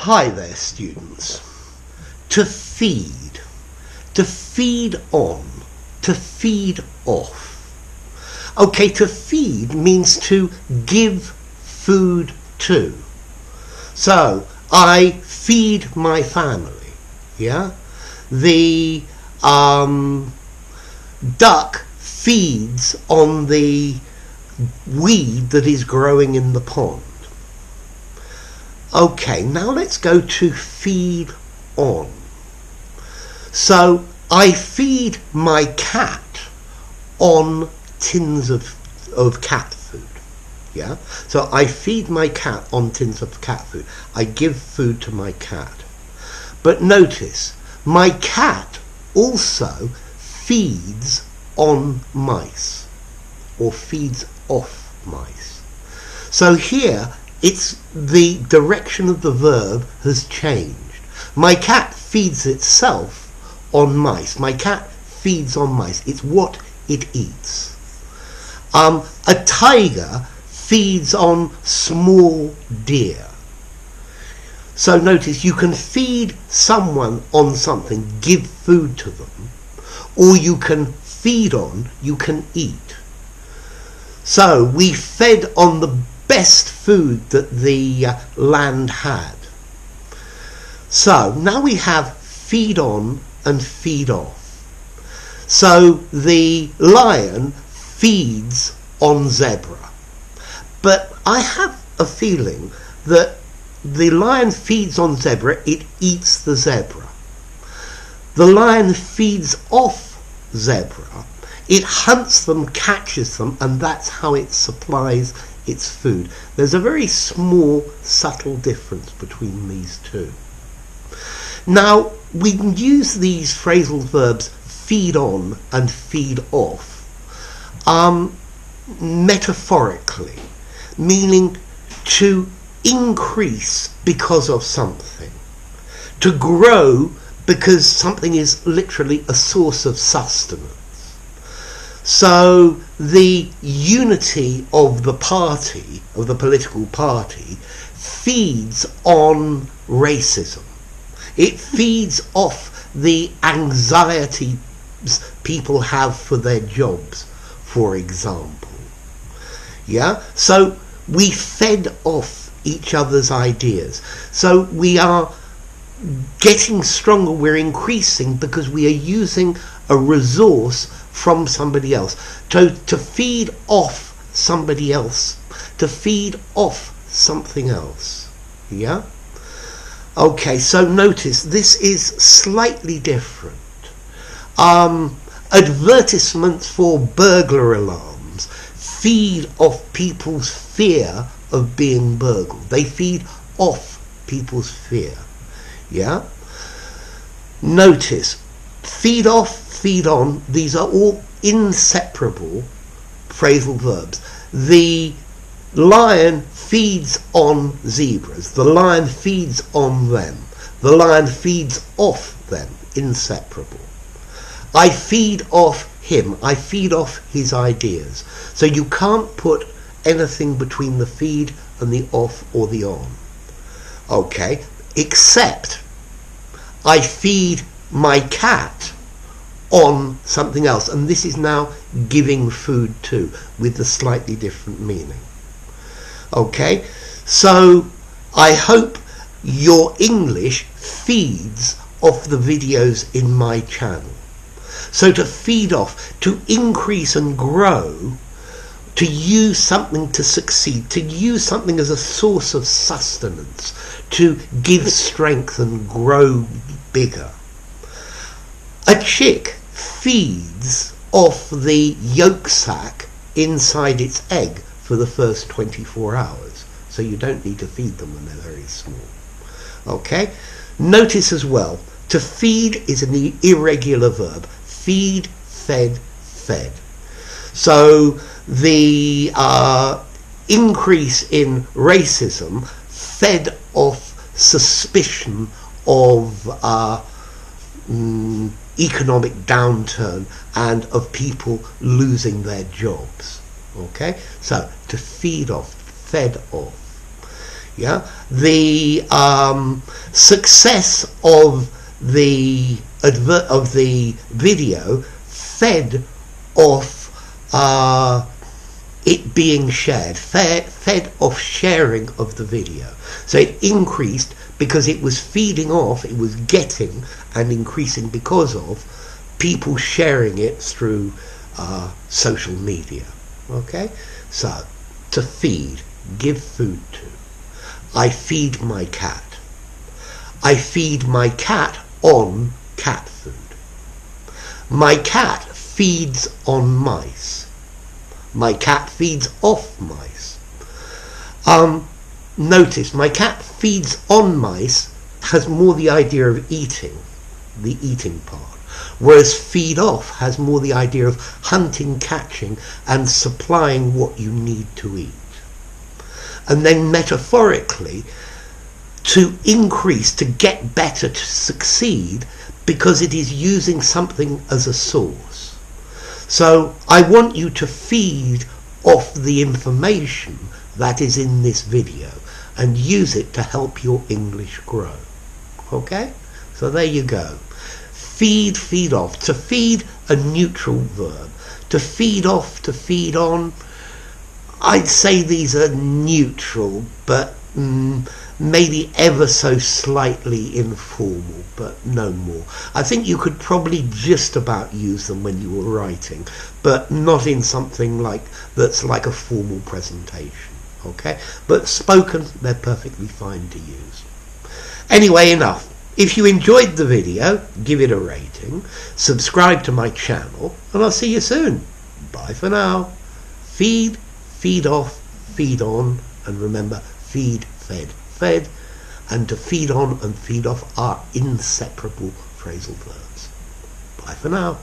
Hi there, students. To feed on, to feed off. Okay, to feed means to give food to. So, I feed my family, yeah? The duck feeds on the weed that is growing in the pond. Okay, now let's go to feed on. So I feed my cat on tins of cat food. Yeah? So I feed my cat on tins of cat food. I give food to my cat. But notice, my cat also feeds on mice, or feeds off mice. So here, it's the direction of the verb has changed. My cat feeds itself on mice. My cat feeds on mice. It's what it eats. A tiger feeds on small deer. So notice, you can feed someone on something, give food to them, or you can feed on, you can eat. So we fed on the best food that the land had. So now we have feed on and feed off. So the lion feeds on zebra. But I have a feeling that the lion feeds on zebra, it eats the zebra. The lion feeds off zebra, it hunts them, catches them, and that's how it supplies its food. There's a very small, subtle difference between these two. Now, we can use these phrasal verbs feed on and feed off metaphorically, meaning to increase because of something, to grow because something is literally a source of sustenance. So the unity of the party, of the political party, feeds on racism. It feeds off the anxiety people have for their jobs, for example. Yeah? So we fed off each other's ideas. So we are getting stronger, we're increasing because we are using a resource from somebody else. To feed off somebody else, to feed off something else. Yeah? Okay, so notice this is slightly different. Advertisements for burglar alarms feed off people's fear of being burgled. They feed off people's fear. Yeah? Notice, feed off, feed on, these are all inseparable phrasal verbs. The lion feeds on zebras. The lion feeds on them. The lion feeds off them. Inseparable. I feed off him. I feed off his ideas. So you can't put anything between the feed and the off or the on. Okay, except I feed my cat on something else, and this is now giving food to, with a slightly different meaning. Okay, so I hope your English feeds off the videos in my channel. So to feed off, to increase and grow, to use something to succeed, to use something as a source of sustenance, to give strength and grow bigger. A chick feeds off the yolk sac inside its egg for the first 24 hours. So you don't need to feed them when they're very small. Okay? Notice as well, to feed is an irregular verb. Feed, fed, fed. So the increase in racism fed off suspicion of economic downturn and of people losing their jobs. Okay? So to feed off, fed off. Yeah, the success of the video fed off it being shared, fed off sharing of the video. So it increased because it was feeding off, it was getting and increasing because of people sharing it through social media. Okay, so to feed, give food to. I feed my cat. I feed my cat on cat food. My cat feeds on mice. My cat feeds off mice. Notice my cat feeds on mice has more the idea of eating, the eating part, whereas feed off has more the idea of hunting, catching and supplying what you need to eat. And then metaphorically, to increase, to get better, to succeed, because it is using something as a source. So I want you to feed off the information that is in this video and use it to help your English grow. Okay? So there you go. Feed, feed off. To feed, a neutral verb. To feed off, to feed on, I'd say these are neutral, but maybe ever so slightly informal, but no more. I think you could probably just about use them when you were writing, but not in something like that's like a formal presentation. Okay? But spoken, they're perfectly fine to use. Anyway, enough. If you enjoyed the video, give it a rating, subscribe to my channel, and I'll see you soon. Bye for now. Feed, feed off, feed on, and remember, feed, fed, fed, and to feed on and feed off are inseparable phrasal verbs. Bye for now.